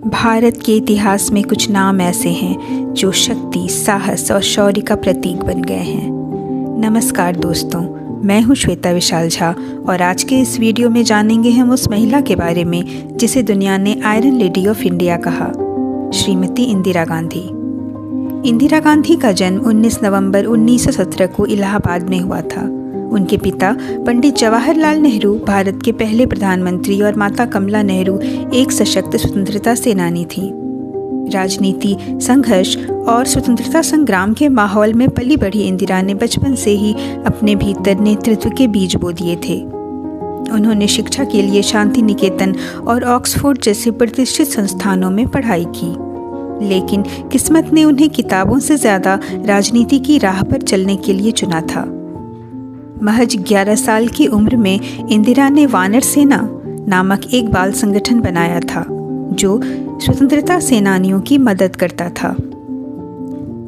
भारत के इतिहास में कुछ नाम ऐसे हैं जो शक्ति, साहस और शौर्य का प्रतीक बन गए हैं। नमस्कार दोस्तों, मैं हूं श्वेता विशाल झा और आज के इस वीडियो में जानेंगे हम उस महिला के बारे में जिसे दुनिया ने आयरन लेडी ऑफ इंडिया कहा, श्रीमती इंदिरा गांधी। इंदिरा गांधी का जन्म 19 नवंबर 1917 को इलाहाबाद में हुआ था। उनके पिता पंडित जवाहरलाल नेहरू भारत के पहले प्रधानमंत्री और माता कमला नेहरू एक सशक्त स्वतंत्रता सेनानी थी। राजनीति, संघर्ष और स्वतंत्रता संग्राम के माहौल में पली बढ़ी इंदिरा ने बचपन से ही अपने भीतर नेतृत्व के बीज बो दिए थे। उन्होंने शिक्षा के लिए शांति निकेतन और ऑक्सफोर्ड जैसे प्रतिष्ठित संस्थानों में पढ़ाई की, लेकिन किस्मत ने उन्हें किताबों से ज़्यादा राजनीति की राह पर चलने के लिए चुना था। महज 11 साल की उम्र में इंदिरा ने वानर सेना नामक एक बाल संगठन बनाया था जो स्वतंत्रता सेनानियों की मदद करता था।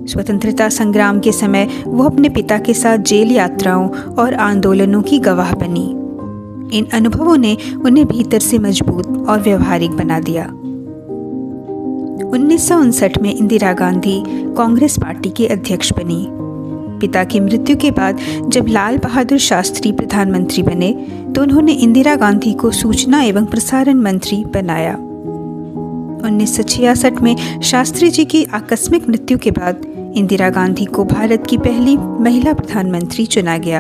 स्वतंत्रता संग्राम के समय वो अपने पिता के साथ जेल यात्राओं और आंदोलनों की गवाह बनी। इन अनुभवों ने उन्हें भीतर से मजबूत और व्यवहारिक बना दिया। 1959 में इंदिरा गांधी कांग्रेस पार्टी के अध्यक्ष बनी। पिता की मृत्यु के बाद जब लाल बहादुर शास्त्री प्रधानमंत्री बने तो उन्होंने इंदिरा गांधी को सूचना एवं प्रसारण मंत्री बनाया। 1966 में शास्त्री जी की आकस्मिक मृत्यु के बाद इंदिरा गांधी को भारत की पहली महिला प्रधानमंत्री चुना गया।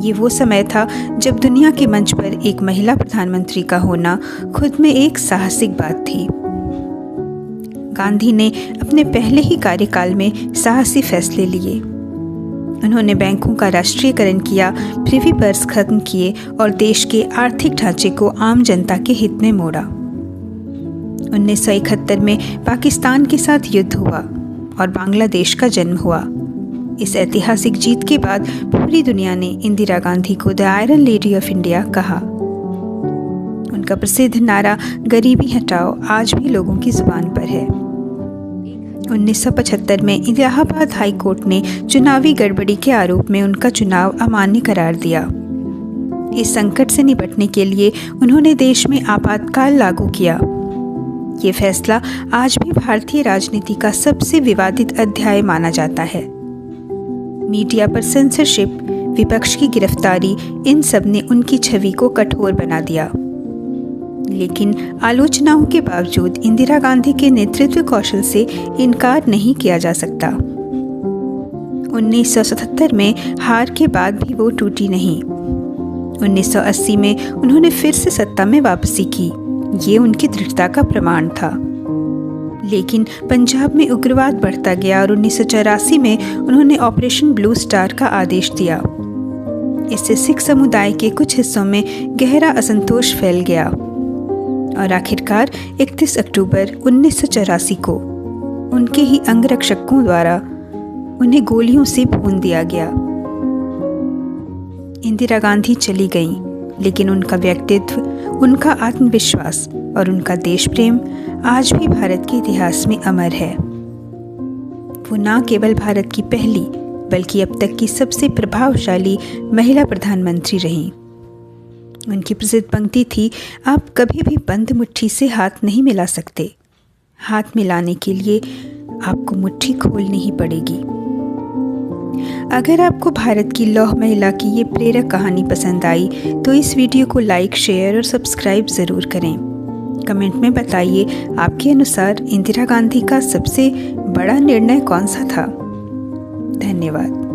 ये वो समय था जब दुनिया के मंच पर एक महिला प्रधानमंत्री का होना खुद में एक साहसिक बात थी। गांधी ने अपने पहले ही कार्यकाल में साहसी फैसले लिए। उन्होंने बैंकों का राष्ट्रीयकरण किया, प्रिवी पर्स खत्म किए और देश के आर्थिक ढांचे को आम जनता के हित में मोड़ा। 1971 में पाकिस्तान के साथ युद्ध हुआ और बांग्लादेश का जन्म हुआ। इस ऐतिहासिक जीत के बाद पूरी दुनिया ने इंदिरा गांधी को the iron lady of India कहा। उनका प्रसिद्ध नारा गरीबी हटाओ आज भी लोगों की जुबान पर है। 1975 में इलाहाबाद हाई कोर्ट ने चुनावी गड़बड़ी के आरोप में उनका चुनाव अमान्य करार दिया। इस संकट से निपटने के लिए उन्होंने देश में आपातकाल लागू किया। ये फैसला आज भी भारतीय राजनीति का सबसे विवादित अध्याय माना जाता है। मीडिया पर सेंसरशिप, विपक्ष की गिरफ्तारी, इन सब ने उनकी छवि को कठोर बना दिया। लेकिन आलोचनाओं के बावजूद इंदिरा गांधी के नेतृत्व कौशल से इनकार नहीं किया जा सकता। 1977 में हार के बाद भी वो टूटी नहीं। 1980 में उन्होंने फिर से सत्ता में वापसी की। ये उनकी दृढ़ता का प्रमाण था। लेकिन पंजाब में उग्रवाद बढ़ता गया और 1984 में उन्होंने ऑपरेशन ब्लू स्टार का आदेश दिया। इससे सिख समुदाय के कुछ हिस्सों में गहरा असंतोष फैल गया और आखिरकार 31 अक्टूबर 1984 को उनके ही अंगरक्षकों द्वारा उन्हें गोलियों से भून दिया गया। इंदिरा गांधी चली गईं, लेकिन उनका व्यक्तित्व, उनका आत्मविश्वास और उनका देश प्रेम आज भी भारत के इतिहास में अमर है। वो न केवल भारत की पहली बल्कि अब तक की सबसे प्रभावशाली महिला प्रधानमंत्री रहीं। उनकी प्रसिद्ध पंक्ति थी, आप कभी भी बंद मुट्ठी से हाथ नहीं मिला सकते, हाथ मिलाने के लिए आपको मुट्ठी खोलनी ही पड़ेगी। अगर आपको भारत की लौह महिला की ये प्रेरक कहानी पसंद आई तो इस वीडियो को लाइक, शेयर और सब्सक्राइब ज़रूर करें। कमेंट में बताइए आपके अनुसार इंदिरा गांधी का सबसे बड़ा निर्णय कौन सा था। धन्यवाद।